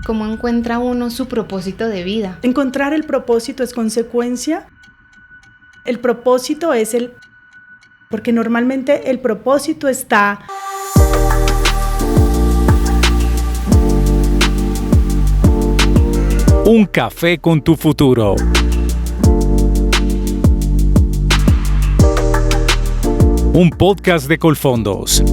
¿Cómo encuentra uno su propósito de vida? Encontrar el propósito es consecuencia. El propósito es porque normalmente el propósito está... Un café con tu futuro. Un podcast de Colfondos.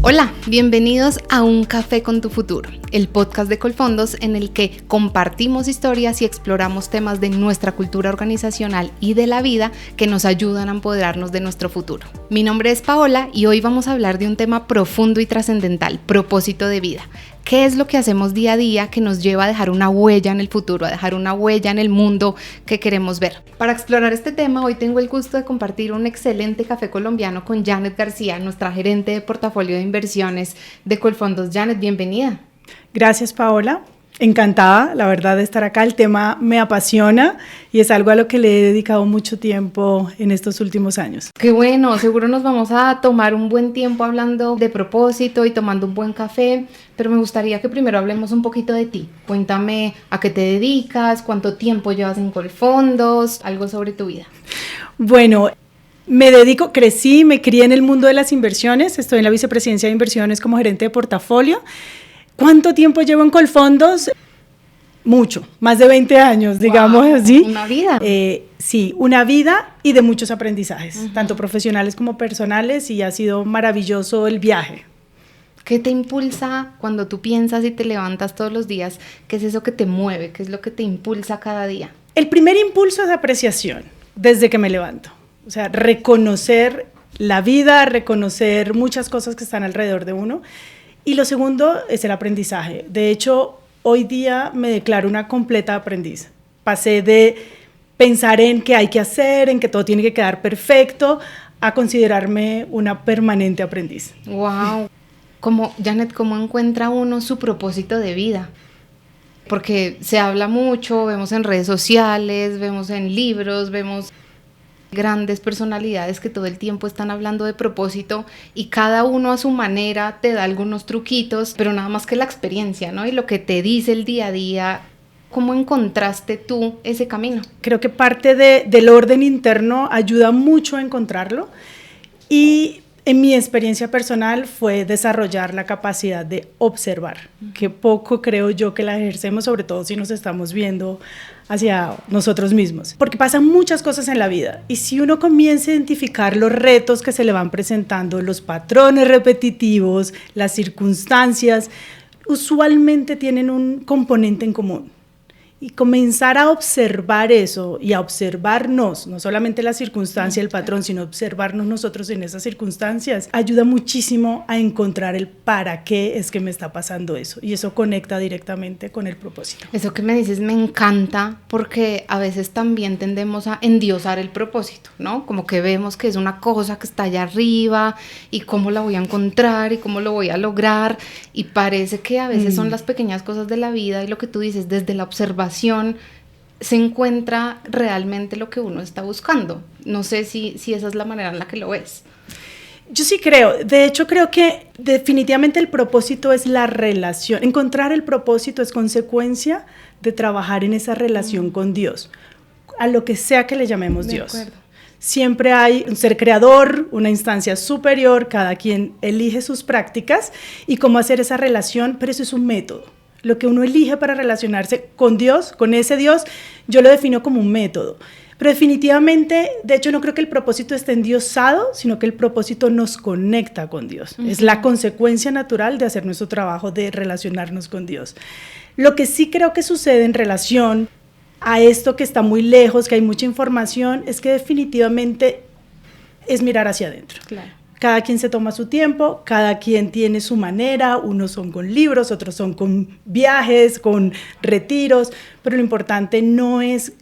Hola, bienvenidos a Un Café con tu Futuro, el podcast de Colfondos en el que compartimos historias y exploramos temas de nuestra cultura organizacional y de la vida que nos ayudan a empoderarnos de nuestro futuro. Mi nombre es Paola y hoy vamos a hablar de un tema profundo y trascendental, propósito de vida. ¿Qué es lo que hacemos día a día que nos lleva a dejar una huella en el futuro, a dejar una huella en el mundo que queremos ver? Para explorar este tema, hoy tengo el gusto de compartir un excelente café colombiano con Janet García, nuestra gerente de portafolio de inversiones de Colfondos. Janet, bienvenida. Gracias, Paola. Encantada, la verdad, de estar acá. El tema me apasiona y es algo a lo que le he dedicado mucho tiempo en estos últimos años. Qué bueno, seguro nos vamos a tomar un buen tiempo hablando de propósito y tomando un buen café, pero me gustaría que primero hablemos un poquito de ti. Cuéntame a qué te dedicas, cuánto tiempo llevas en Colfondos, algo sobre tu vida. Bueno, crecí, me crié en el mundo de las inversiones, estoy en la vicepresidencia de inversiones como gerente de portafolio. ¿Cuánto tiempo llevo en Colfondos? Mucho, más de 20 años, digamos así. Una vida. Sí, una vida y de muchos aprendizajes, tanto profesionales como personales, y ha sido maravilloso el viaje. ¿Qué te impulsa cuando tú piensas y te levantas todos los días? ¿Qué es eso que te mueve? ¿Qué es lo que te impulsa cada día? El primer impulso es apreciación, desde que me levanto. O sea, reconocer la vida, reconocer muchas cosas que están alrededor de uno. Y lo segundo es el aprendizaje. De hecho, hoy día me declaro una completa aprendiz. Pasé de pensar en qué hay que hacer, en que todo tiene que quedar perfecto, a considerarme una permanente aprendiz. ¡Wow! Janet, ¿cómo encuentra uno su propósito de vida? Porque se habla mucho, vemos en redes sociales, vemos en libros, vemos grandes personalidades que todo el tiempo están hablando de propósito y cada uno a su manera te da algunos truquitos, pero nada más que la experiencia, ¿no? Y lo que te dice el día a día. ¿Cómo encontraste tú ese camino? Creo que parte del orden interno ayuda mucho a encontrarlo, y en mi experiencia personal fue desarrollar la capacidad de observar, que poco creo yo que la ejercemos, sobre todo si nos estamos viendo hacia nosotros mismos, porque pasan muchas cosas en la vida, y si uno comienza a identificar los retos que se le van presentando, los patrones repetitivos, las circunstancias, usualmente tienen un componente en común. Y comenzar a observar eso y a observarnos, no solamente la circunstancia, el patrón, sino observarnos nosotros en esas circunstancias, ayuda muchísimo a encontrar el para qué es que me está pasando eso. Y eso conecta directamente con el propósito. Eso que me dices me encanta, porque a veces también tendemos a endiosar el propósito, ¿no? Como que vemos que es una cosa que está allá arriba y cómo la voy a encontrar y cómo lo voy a lograr. Y parece que a veces son las pequeñas cosas de la vida y lo que tú dices, desde la observación se encuentra realmente lo que uno está buscando. No sé si esa es la manera en la que lo ves. Yo sí creo, de hecho creo que definitivamente el propósito es la relación. Encontrar el propósito es consecuencia de trabajar en esa relación con Dios, a lo que sea que le llamemos Dios. Acuerdo. Siempre hay un ser creador, una instancia superior, cada quien elige sus prácticas y cómo hacer esa relación, pero eso es un método. Lo que uno elige para relacionarse con Dios, con ese Dios, yo lo defino como un método. Pero definitivamente, de hecho, no creo que el propósito esté endiosado, sino que el propósito nos conecta con Dios. Uh-huh. Es la consecuencia natural de hacer nuestro trabajo de relacionarnos con Dios. Lo que sí creo que sucede en relación a esto que está muy lejos, que hay mucha información, es que definitivamente es mirar hacia adentro. Claro. Cada quien se toma su tiempo, cada quien tiene su manera, unos son con libros, otros son con viajes, con retiros, pero lo importante no es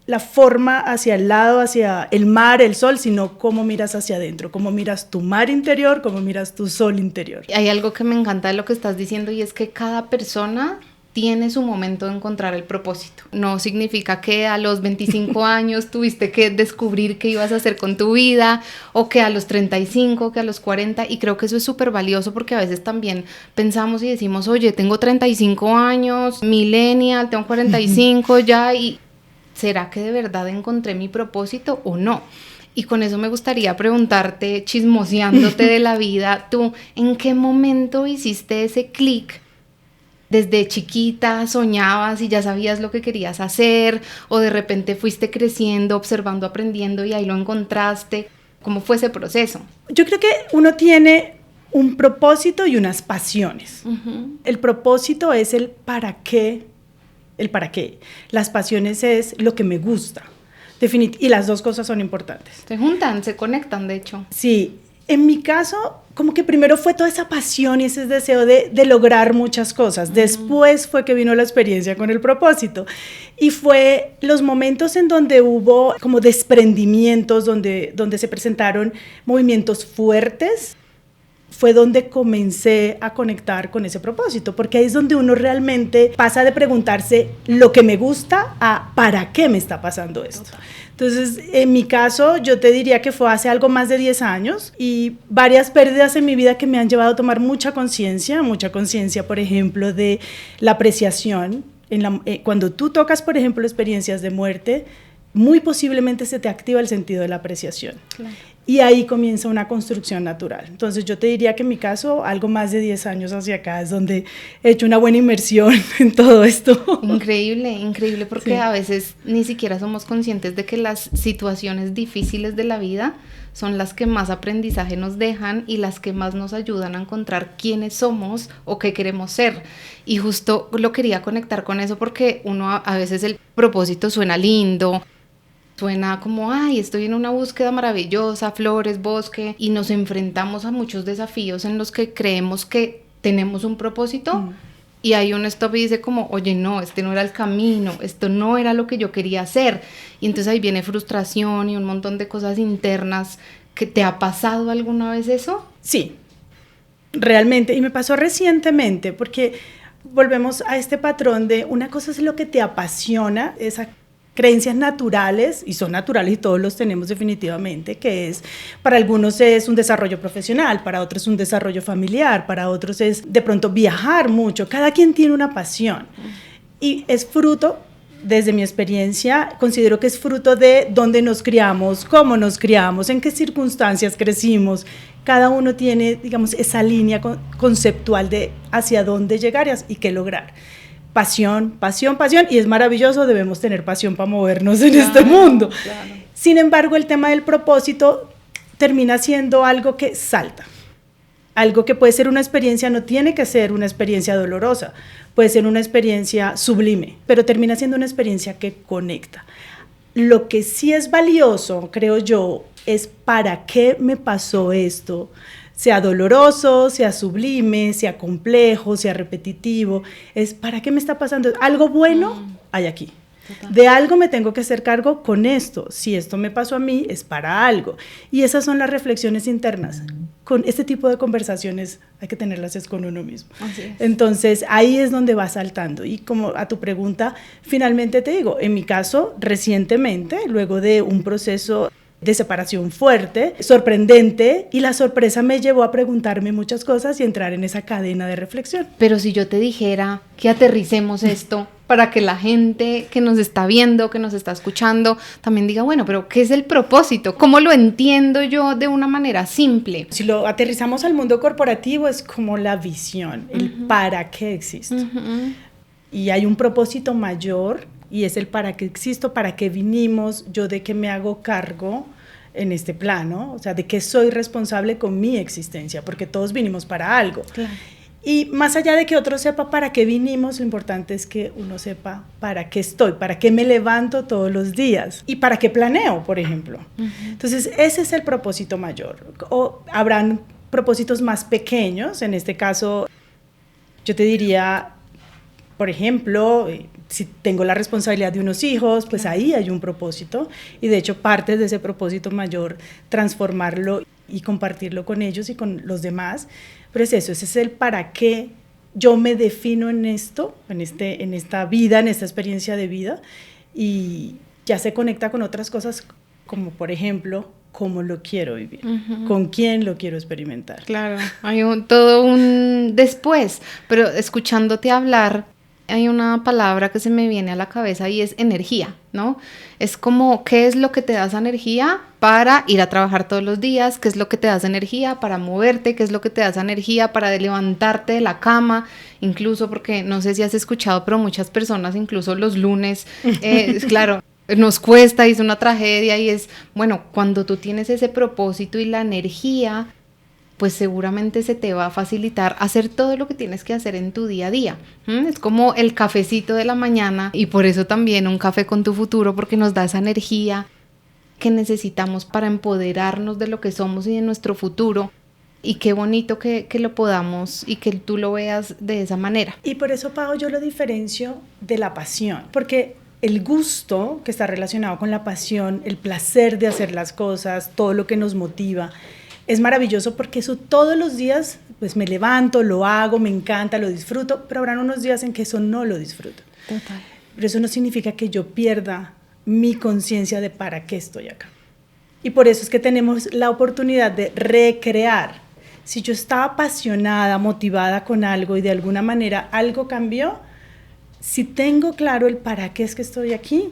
la forma hacia el lado, hacia el mar, el sol, sino cómo miras hacia adentro, cómo miras tu mar interior, cómo miras tu sol interior. Hay algo que me encanta de lo que estás diciendo y es que cada persona tiene su momento de encontrar el propósito. No significa que a los 25 años tuviste que descubrir qué ibas a hacer con tu vida, o que a los 35, que a los 40, y creo que eso es súper valioso porque a veces también pensamos y decimos, oye, tengo 35 años, millennial, tengo 45 ya, y ¿será que de verdad encontré mi propósito o no? Y con eso me gustaría preguntarte, chismoseándote de la vida, ¿tú en qué momento hiciste ese clic? ¿Desde chiquita soñabas y ya sabías lo que querías hacer? ¿O de repente fuiste creciendo, observando, aprendiendo y ahí lo encontraste? ¿Cómo fue ese proceso? Yo creo que uno tiene un propósito y unas pasiones. El propósito es el para qué. Las pasiones es lo que me gusta. Y las dos cosas son importantes. Se juntan, se conectan, de hecho. Sí. En mi caso, como que primero fue toda esa pasión y ese deseo de lograr muchas cosas. Después fue que vino la experiencia con el propósito. Y fue los momentos en donde hubo como desprendimientos, donde se presentaron movimientos fuertes, fue donde comencé a conectar con ese propósito, porque ahí es donde uno realmente pasa de preguntarse lo que me gusta a ¿para qué me está pasando esto? Entonces, en mi caso, yo te diría que fue hace algo más de 10 años y varias pérdidas en mi vida que me han llevado a tomar mucha conciencia, por ejemplo, de la apreciación. Cuando tú tocas, por ejemplo, experiencias de muerte, muy posiblemente se te activa el sentido de la apreciación. Claro. Y ahí comienza una construcción natural. Entonces yo te diría que en mi caso, algo más de 10 años hacia acá es donde he hecho una buena inmersión en todo esto. Increíble, increíble, porque sí, a veces ni siquiera somos conscientes de que las situaciones difíciles de la vida son las que más aprendizaje nos dejan y las que más nos ayudan a encontrar quiénes somos o qué queremos ser. Y justo lo quería conectar con eso porque uno a veces el propósito suena lindo, suena como, ay, estoy en una búsqueda maravillosa, flores, bosque, y nos enfrentamos a muchos desafíos en los que creemos que tenemos un propósito y hay un stop y dice como, oye, no, este no era el camino, esto no era lo que yo quería hacer. Y entonces ahí viene frustración y un montón de cosas internas. ¿Que te ha pasado alguna vez eso? Sí, realmente, y me pasó recientemente, porque volvemos a este patrón de una cosa es lo que te apasiona, esa creencias naturales, y son naturales y todos los tenemos definitivamente, que es, para algunos es un desarrollo profesional, para otros es un desarrollo familiar, para otros es de pronto viajar mucho, cada quien tiene una pasión y es fruto, desde mi experiencia, considero que es fruto de dónde nos criamos, cómo nos criamos, en qué circunstancias crecimos, cada uno tiene, digamos, esa línea conceptual de hacia dónde llegar y qué lograr. Pasión, y es maravilloso, debemos tener pasión para movernos en este mundo. Claro. Sin embargo, el tema del propósito termina siendo algo que salta, algo que puede ser una experiencia, no tiene que ser una experiencia dolorosa, puede ser una experiencia sublime, pero termina siendo una experiencia que conecta. Lo que sí es valioso, creo yo, es para qué me pasó esto, sea doloroso, sea sublime, sea complejo, sea repetitivo, es ¿para qué me está pasando? Algo bueno hay aquí. Total. De algo me tengo que hacer cargo con esto. Si esto me pasó a mí, es para algo. Y esas son las reflexiones internas. Con este tipo de conversaciones hay que tenerlas es con uno mismo. Así es. Entonces, ahí es donde va saltando. Y como a tu pregunta, finalmente te digo, en mi caso, recientemente, luego de un proceso de separación fuerte, sorprendente, y la sorpresa me llevó a preguntarme muchas cosas y entrar en esa cadena de reflexión. Pero si yo te dijera que aterricemos esto para que la gente que nos está viendo, que nos está escuchando, también diga, bueno, pero ¿qué es el propósito? ¿Cómo lo entiendo yo de una manera simple? Si lo aterrizamos al mundo corporativo es como la visión, el para qué existo. Y hay un propósito mayor, y es el para qué existo, para qué vinimos, yo de qué me hago cargo en este plano, o sea, de qué soy responsable con mi existencia, porque todos vinimos para algo. Claro. Y más allá de que otro sepa para qué vinimos, lo importante es que uno sepa para qué estoy, para qué me levanto todos los días y para qué planeo, por ejemplo. Entonces, ese es el propósito mayor. O habrán propósitos más pequeños, en este caso, yo te diría, por ejemplo, si tengo la responsabilidad de unos hijos, pues ahí hay un propósito y de hecho parte de ese propósito mayor, transformarlo y compartirlo con ellos y con los demás, pero es eso, ese es el para qué yo me defino en esto, en esta vida, en esta experiencia de vida, y ya se conecta con otras cosas, como por ejemplo, cómo lo quiero vivir, con quién lo quiero experimentar. Claro, hay todo un después, pero escuchándote hablar, hay una palabra que se me viene a la cabeza y es energía, ¿no? Es como, ¿qué es lo que te da esa energía para ir a trabajar todos los días? ¿Qué es lo que te da esa energía para moverte? ¿Qué es lo que te da esa energía para levantarte de la cama? Incluso porque, no sé si has escuchado, pero muchas personas, incluso los lunes, claro, nos cuesta y es una tragedia y es, bueno, cuando tú tienes ese propósito y la energía, pues seguramente se te va a facilitar hacer todo lo que tienes que hacer en tu día a día. Es como el cafecito de la mañana y por eso también un café con tu futuro, porque nos da esa energía que necesitamos para empoderarnos de lo que somos y de nuestro futuro. Y qué bonito que lo podamos y que tú lo veas de esa manera. Y por eso, Pau, yo lo diferencio de la pasión, porque el gusto que está relacionado con la pasión, el placer de hacer las cosas, todo lo que nos motiva, es maravilloso porque eso todos los días pues me levanto, lo hago, me encanta, lo disfruto, pero habrán unos días en que eso no lo disfruto. Total. Pero eso no significa que yo pierda mi conciencia de para qué estoy acá. Y por eso es que tenemos la oportunidad de recrear. Si yo estaba apasionada, motivada con algo y de alguna manera algo cambió, si tengo claro el para qué es que estoy aquí,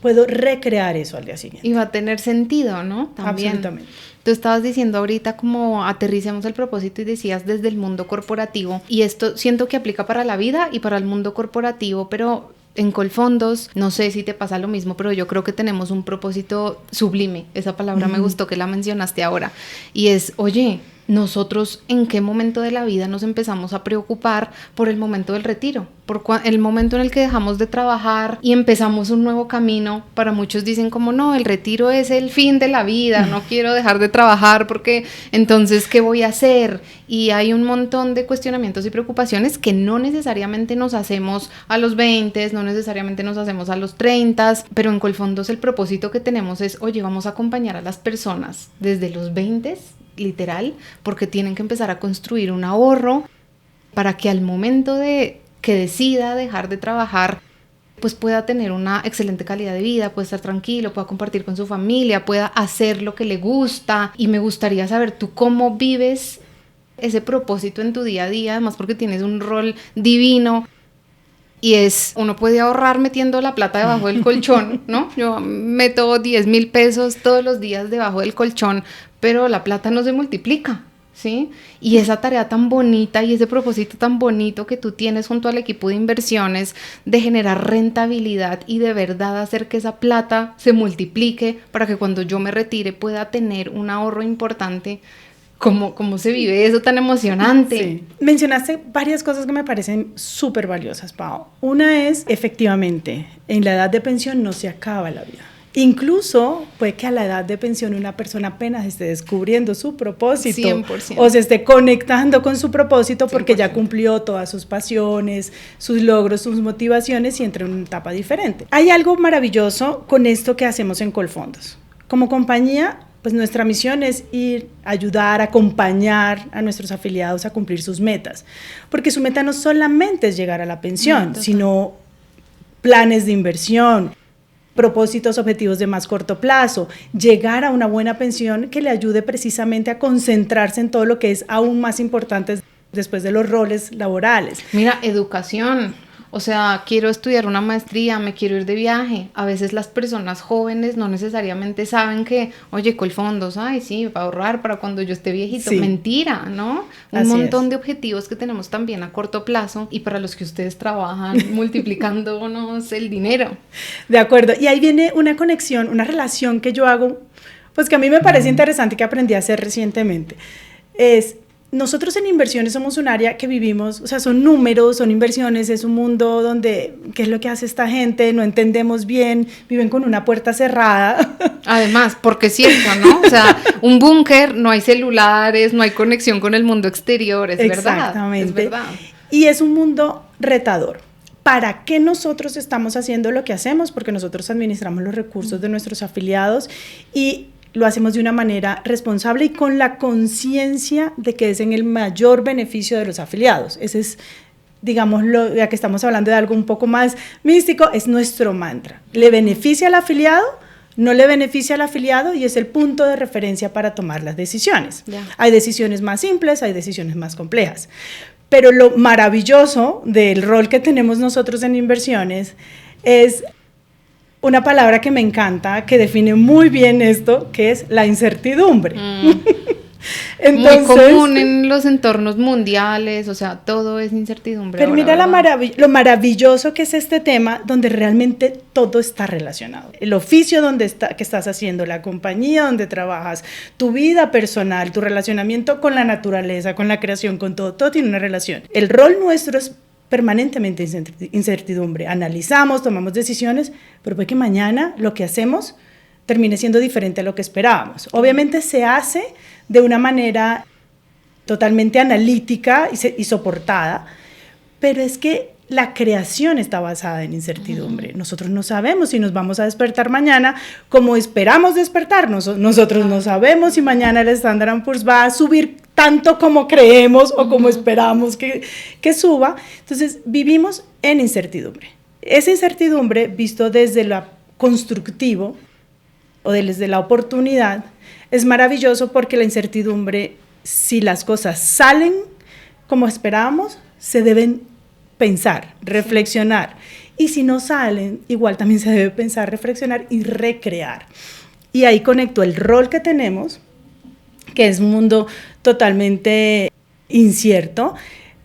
puedo recrear eso al día siguiente. Y va a tener sentido, ¿no? También. Absolutamente. Tú estabas diciendo ahorita como aterricemos el propósito y decías desde el mundo corporativo, y esto siento que aplica para la vida y para el mundo corporativo, pero en Colfondos, no sé si te pasa lo mismo, pero yo creo que tenemos un propósito sublime, esa palabra me gustó que la mencionaste ahora, y es, oye, nosotros en qué momento de la vida nos empezamos a preocupar por el momento del retiro, por el momento en el que dejamos de trabajar y empezamos un nuevo camino. Para muchos dicen como no, el retiro es el fin de la vida, no quiero dejar de trabajar porque entonces ¿qué voy a hacer? Y hay un montón de cuestionamientos y preocupaciones que no necesariamente nos hacemos a los 20, no necesariamente nos hacemos a los 30, pero en Colfondos el propósito que tenemos es, oye, vamos a acompañar a las personas desde los 20, literal, porque tienen que empezar a construir un ahorro para que al momento de que decida dejar de trabajar, pues pueda tener una excelente calidad de vida, pueda estar tranquilo, pueda compartir con su familia, pueda hacer lo que le gusta. Y me gustaría saber tú cómo vives ese propósito en tu día a día, además porque tienes un rol divino. Y es, uno puede ahorrar metiendo la plata debajo del colchón, ¿no? Yo meto 10,000 pesos todos los días debajo del colchón, pero la plata no se multiplica, ¿sí? Y esa tarea tan bonita y ese propósito tan bonito que tú tienes junto al equipo de inversiones de generar rentabilidad y de verdad hacer que esa plata se multiplique para que cuando yo me retire pueda tener un ahorro importante. ¿Cómo se vive eso tan emocionante? Sí. Mencionaste varias cosas que me parecen súper valiosas, Pau. Una es, efectivamente, en la edad de pensión no se acaba la vida. Incluso puede que a la edad de pensión una persona apenas esté descubriendo su propósito 100%. O se esté conectando con su propósito porque 100%. ya cumplió todas sus pasiones, sus logros, sus motivaciones y entra en una etapa diferente. Hay algo maravilloso con esto que hacemos en Colfondos. Como compañía, pues nuestra misión es ir, ayudar, acompañar a nuestros afiliados a cumplir sus metas, porque su meta no solamente es llegar a la pensión, sino planes de inversión, propósitos, objetivos de más corto plazo, llegar a una buena pensión que le ayude precisamente a concentrarse en todo lo que es aún más importante después de los roles laborales. Mira, educación. O sea, quiero estudiar una maestría, me quiero ir de viaje. A veces las personas jóvenes no necesariamente saben que, oye, Colfondos, ay, sí, para ahorrar para cuando yo esté viejito. Sí. Mentira, ¿no? Un montón de objetivos que tenemos también a corto plazo y para los que ustedes trabajan multiplicándonos el dinero. De acuerdo. Y ahí viene una conexión, una relación que yo hago, pues que a mí me parece interesante, que aprendí a hacer recientemente. Nosotros en inversiones somos un área que vivimos, o sea, son números, son inversiones, es un mundo donde, ¿qué es lo que hace esta gente? No entendemos bien, viven con una puerta cerrada. Además, porque es cierto, ¿no? O sea, un búnker, no hay celulares, no hay conexión con el mundo exterior, es verdad. Exactamente. Es verdad. Y es un mundo retador. ¿Para qué nosotros estamos haciendo lo que hacemos? Porque nosotros administramos los recursos de nuestros afiliados y lo hacemos de una manera responsable y con la conciencia de que es en el mayor beneficio de los afiliados. Ese es digámoslo, ya que estamos hablando de algo un poco más místico, es nuestro mantra. ¿Le beneficia al afiliado? No le beneficia al afiliado y es el punto de referencia para tomar las decisiones. Yeah. Hay decisiones más simples, hay decisiones más complejas. Pero lo maravilloso del rol que tenemos nosotros en inversiones es una palabra que me encanta, que define muy bien esto, que es la incertidumbre. Entonces, muy común en los entornos mundiales, o sea, todo es incertidumbre. Pero mira lo maravilloso que es este tema, donde realmente todo está relacionado. El oficio que estás haciendo, la compañía donde trabajas, tu vida personal, tu relacionamiento con la naturaleza, con la creación, con todo tiene una relación. El rol nuestro es permanentemente incertidumbre. Analizamos, tomamos decisiones, pero puede que mañana lo que hacemos termine siendo diferente a lo que esperábamos. Obviamente se hace de una manera totalmente analítica y soportada, pero es que la creación está basada en incertidumbre. Nosotros no sabemos si nos vamos a despertar mañana como esperamos despertarnos. Nosotros no sabemos si mañana el Standard & Poor's va a subir tanto como creemos o como esperamos que suba. Entonces vivimos en incertidumbre. Esa incertidumbre, visto desde lo constructivo o desde la oportunidad, es maravilloso porque la incertidumbre, si las cosas salen como esperábamos, se deben pensar, reflexionar. Y si no salen, igual también se debe pensar, reflexionar y recrear. Y ahí conecto el rol que tenemos, que es un mundo totalmente incierto,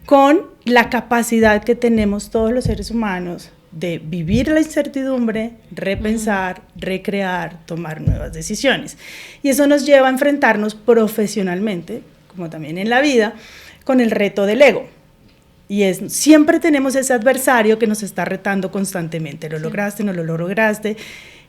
con la capacidad que tenemos todos los seres humanos de vivir la incertidumbre, repensar, recrear, tomar nuevas decisiones. Y eso nos lleva a enfrentarnos profesionalmente, como también en la vida, con el reto del ego. Y siempre tenemos ese adversario que nos está retando constantemente. ¿Lo lograste? ¿No lo lograste?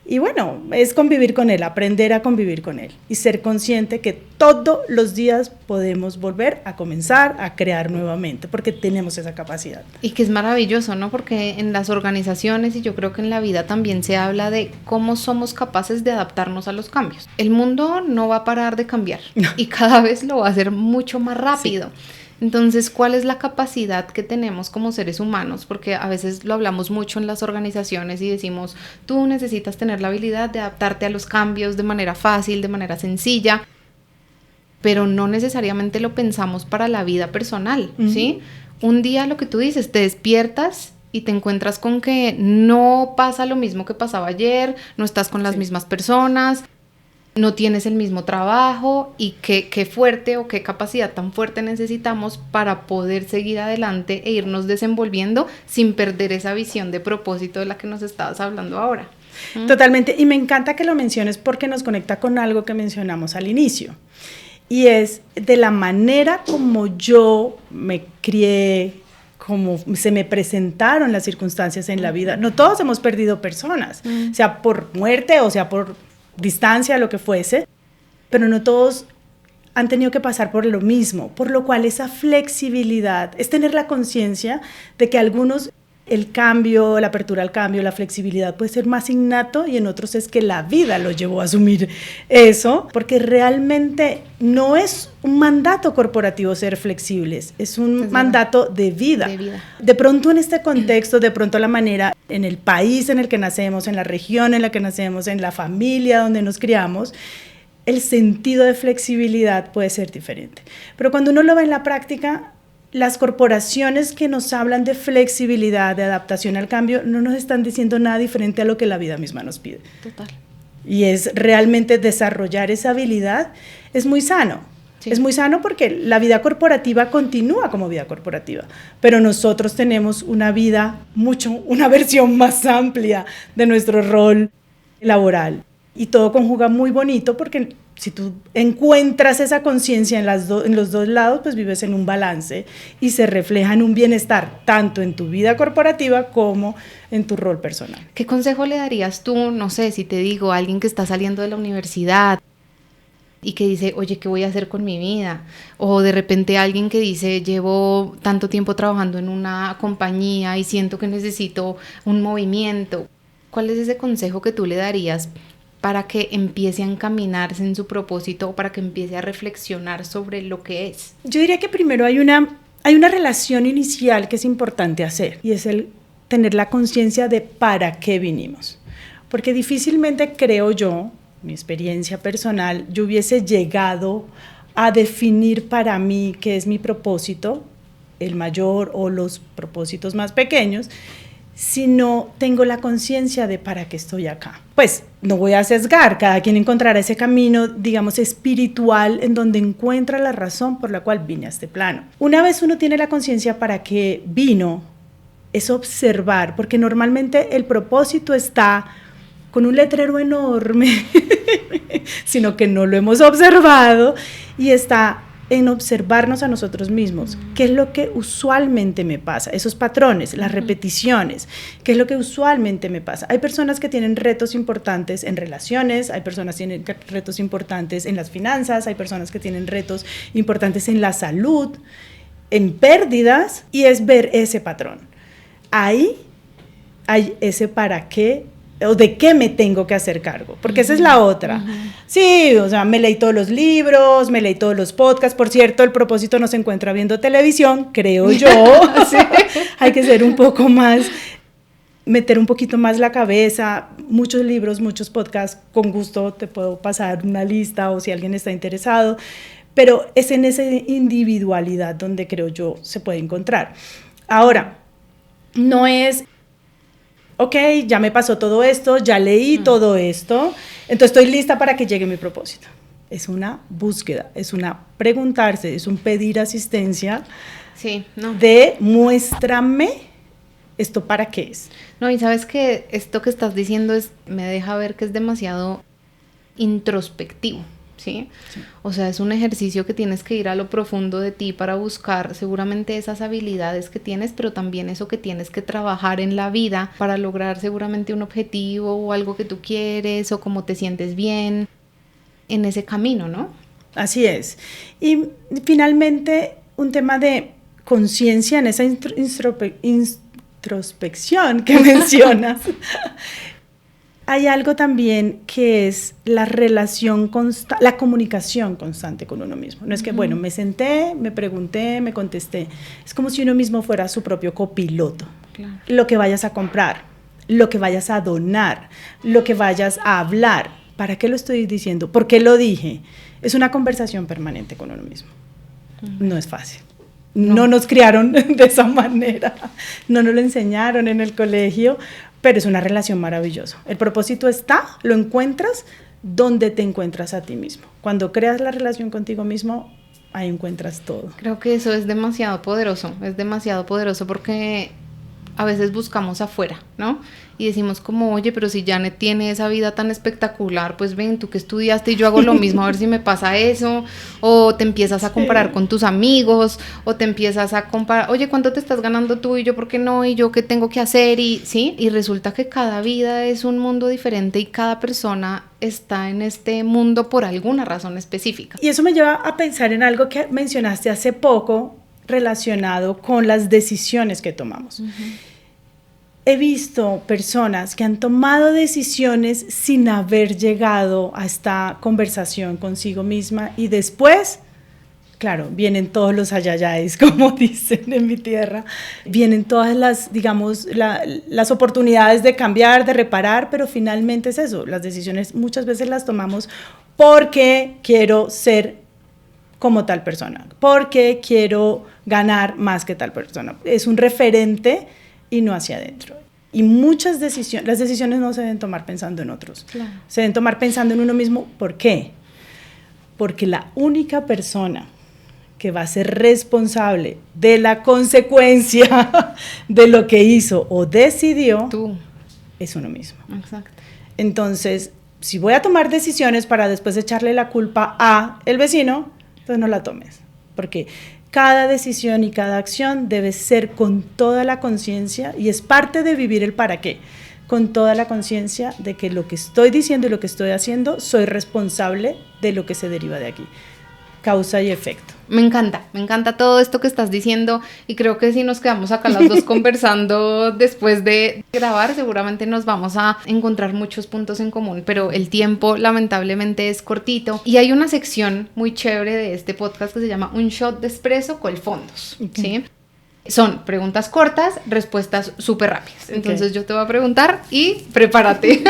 Y bueno, es convivir con él, aprender a convivir con él y ser consciente que todos los días podemos volver a comenzar a crear nuevamente porque tenemos esa capacidad. Y que es maravilloso, ¿no? Porque en las organizaciones y yo creo que en la vida también se habla de cómo somos capaces de adaptarnos a los cambios. El mundo no va a parar de cambiar y cada vez lo va a hacer mucho más rápido. Sí. Entonces, ¿cuál es la capacidad que tenemos como seres humanos? Porque a veces lo hablamos mucho en las organizaciones y decimos, tú necesitas tener la habilidad de adaptarte a los cambios de manera fácil, de manera sencilla, pero no necesariamente lo pensamos para la vida personal, ¿sí? Un día lo que tú dices, te despiertas y te encuentras con que no pasa lo mismo que pasaba ayer, no estás con las mismas personas, no tienes el mismo trabajo y qué fuerte o qué capacidad tan fuerte necesitamos para poder seguir adelante e irnos desenvolviendo sin perder esa visión de propósito de la que nos estabas hablando ahora. Totalmente, y me encanta que lo menciones porque nos conecta con algo que mencionamos al inicio y es de la manera como yo me crié, como se me presentaron las circunstancias en la vida. No todos hemos perdido personas, sea por muerte o sea por distancia, lo que fuese, pero no todos han tenido que pasar por lo mismo, por lo cual esa flexibilidad es tener la conciencia de que algunos el cambio, la apertura al cambio, la flexibilidad puede ser más innato y en otros es que la vida lo llevó a asumir eso, porque realmente no es un mandato corporativo ser flexibles, es un mandato de vida. De pronto en este contexto, de pronto la manera, en el país en el que nacemos, en la región en la que nacemos, en la familia donde nos criamos, el sentido de flexibilidad puede ser diferente. Pero cuando uno lo ve en la práctica, las corporaciones que nos hablan de flexibilidad, de adaptación al cambio, no nos están diciendo nada diferente a lo que la vida misma nos pide. Total. Y es realmente desarrollar esa habilidad, es muy sano. Sí. Es muy sano porque la vida corporativa continúa como vida corporativa, pero nosotros tenemos una vida una versión más amplia de nuestro rol laboral. Y todo conjuga muy bonito porque si tú encuentras esa conciencia en los dos lados, pues vives en un balance y se refleja en un bienestar, tanto en tu vida corporativa como en tu rol personal. ¿Qué consejo le darías tú, no sé, si te digo, a alguien que está saliendo de la universidad y que dice, oye, ¿qué voy a hacer con mi vida? O de repente alguien que dice, llevo tanto tiempo trabajando en una compañía y siento que necesito un movimiento. ¿Cuál es ese consejo que tú le darías para que empiece a encaminarse en su propósito o para que empiece a reflexionar sobre lo que es? Yo diría que primero hay una hay una relación inicial que es importante hacer y es el tener la conciencia de para qué vinimos. Porque difícilmente, creo yo, mi experiencia personal, yo hubiese llegado a definir para mí qué es mi propósito, el mayor o los propósitos más pequeños, si no tengo la conciencia de para qué estoy acá. Pues no voy a sesgar, cada quien encontrará ese camino, digamos, espiritual en donde encuentra la razón por la cual vine a este plano. Una vez uno tiene la conciencia para qué vino, es observar, porque normalmente el propósito está con un letrero enorme, sino que no lo hemos observado, y está en observarnos a nosotros mismos. ¿Qué es lo que usualmente me pasa? Esos patrones, las repeticiones, ¿qué es lo que usualmente me pasa? Hay personas que tienen retos importantes en relaciones, hay personas que tienen retos importantes en las finanzas, hay personas que tienen retos importantes en la salud, en pérdidas, y es ver ese patrón. Ahí hay ese para qué, o de qué me tengo que hacer cargo, porque esa es la otra. Sí, o sea, me leí todos los libros, me leí todos los podcasts. Por cierto, el propósito no se encuentra viendo televisión, creo yo. Sí. Hay que ser un poco más, meter un poquito más la cabeza, muchos libros, muchos podcasts, con gusto te puedo pasar una lista o si alguien está interesado, pero es en esa individualidad donde creo yo se puede encontrar. Ahora, no es, ok, ya me pasó todo esto, ya leí todo esto, entonces estoy lista para que llegue mi propósito. Es una búsqueda, es una preguntarse, es un pedir asistencia. Sí, no. De muéstrame esto para qué es. No, y sabes que esto que estás diciendo me deja ver que es demasiado introspectivo. ¿Sí? Sí. O sea, es un ejercicio que tienes que ir a lo profundo de ti para buscar seguramente esas habilidades que tienes, pero también eso que tienes que trabajar en la vida para lograr seguramente un objetivo o algo que tú quieres o cómo te sientes bien en ese camino, ¿no? Así es. Y finalmente, un tema de conciencia en esa introspección que mencionas. Hay algo también que es la relación constante, la comunicación constante con uno mismo. No es que, bueno, me senté, me pregunté, me contesté. Es como si uno mismo fuera su propio copiloto. Claro. Lo que vayas a comprar, lo que vayas a donar, lo que vayas a hablar. ¿Para qué lo estoy diciendo? ¿Por qué lo dije? Es una conversación permanente con uno mismo. No es fácil. No nos criaron de esa manera. No nos lo enseñaron en el colegio. Pero es una relación maravillosa. El propósito está, lo encuentras donde te encuentras a ti mismo. Cuando creas la relación contigo mismo, ahí encuentras todo. Creo que eso es demasiado poderoso porque a veces buscamos afuera, ¿no? Y decimos como, oye, pero si Janet tiene esa vida tan espectacular, pues ven, tú que estudiaste y yo hago lo mismo, a ver si me pasa eso, o te empiezas a comparar con tus amigos, o te empiezas a comparar, oye, ¿cuánto te estás ganando tú y yo por qué no? Y yo qué tengo que hacer, y sí, y resulta que cada vida es un mundo diferente y cada persona está en este mundo por alguna razón específica. Y eso me lleva a pensar en algo que mencionaste hace poco relacionado con las decisiones que tomamos. He visto personas que han tomado decisiones sin haber llegado a esta conversación consigo misma y después, claro, vienen todos los ayayáis, como dicen en mi tierra, vienen todas las, digamos, las oportunidades de cambiar, de reparar, pero finalmente es eso, las decisiones muchas veces las tomamos porque quiero ser como tal persona, porque quiero ganar más que tal persona. Es un referente y no hacia adentro. Y muchas decisiones, las decisiones no se deben tomar pensando en otros, claro. Se deben tomar pensando en uno mismo. ¿Por qué? Porque la única persona que va a ser responsable de la consecuencia de lo que hizo o decidió es uno mismo. Exacto. Entonces, si voy a tomar decisiones para después echarle la culpa a el vecino, pues no la tomes, porque cada decisión y cada acción debe ser con toda la conciencia y es parte de vivir el para qué, con toda la conciencia de que lo que estoy diciendo y lo que estoy haciendo, soy responsable de lo que se deriva de aquí. causa y efecto. Me encanta todo esto que estás diciendo y creo que si nos quedamos acá las dos conversando después de grabar, seguramente nos vamos a encontrar muchos puntos en común, pero el tiempo lamentablemente es cortito y hay una sección muy chévere de este podcast que se llama Un Shot de Espresso Colfondos, ¿sí? Son preguntas cortas, respuestas súper rápidas. Entonces yo te voy a preguntar y prepárate,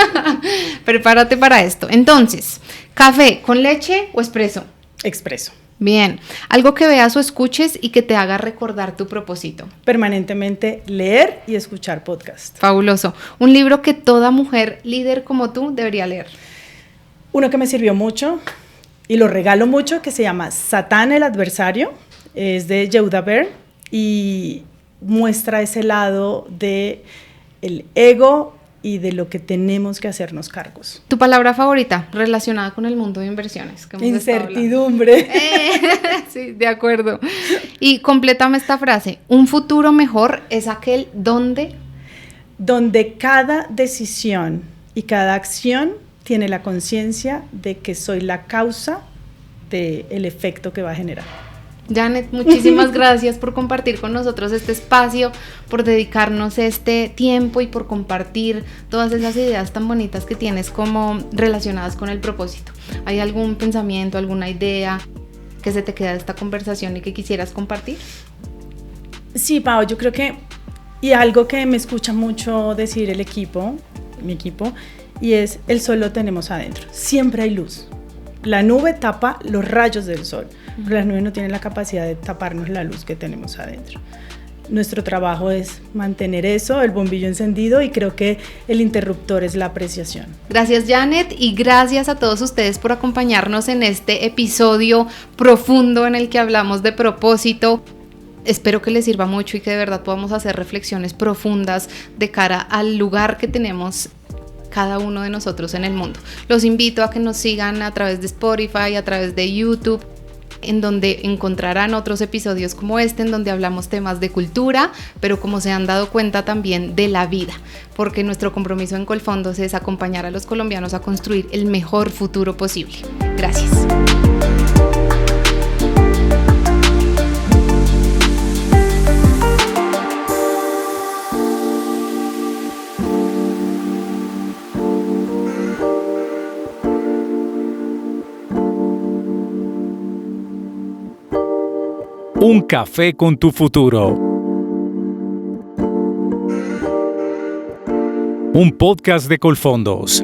prepárate para esto. Entonces, ¿café con leche o espresso? Expreso. Bien, algo que veas o escuches y que te haga recordar tu propósito. Permanentemente leer y escuchar podcast. Fabuloso. Un libro que toda mujer líder como tú debería leer. Uno que me sirvió mucho y lo regalo mucho, que se llama Satán el adversario, es de Yehuda Berg y muestra ese lado de el ego y de lo que tenemos que hacernos cargos. ¿Tu palabra favorita relacionada con el mundo de inversiones? Que hemos Incertidumbre. Sí, de acuerdo. Y complétame esta frase. Un futuro mejor es aquel donde cada decisión y cada acción tiene la conciencia de que soy la causa del efecto que va a generar. Janet, muchísimas gracias por compartir con nosotros este espacio, por dedicarnos este tiempo y por compartir todas esas ideas tan bonitas que tienes como relacionadas con el propósito. ¿Hay algún pensamiento, alguna idea que se te queda de esta conversación y que quisieras compartir? Sí, Pau, yo creo que, y algo que me escucha mucho decir mi equipo, y es: el sol lo tenemos adentro, siempre hay luz. La nube tapa los rayos del sol, pero la nube no tiene la capacidad de taparnos la luz que tenemos adentro. Nuestro trabajo es mantener eso, el bombillo encendido, y creo que el interruptor es la apreciación. Gracias, Janet, y gracias a todos ustedes por acompañarnos en este episodio profundo en el que hablamos de propósito. Espero que les sirva mucho y que de verdad podamos hacer reflexiones profundas de cara al lugar que tenemos cada uno de nosotros en el mundo. Los invito a que nos sigan a través de Spotify, a través de YouTube, en donde encontrarán otros episodios como este, en donde hablamos temas de cultura, pero como se han dado cuenta también de la vida, porque nuestro compromiso en Colfondos es acompañar a los colombianos a construir el mejor futuro posible. Gracias. Un café con tu futuro. Un podcast de Colfondos.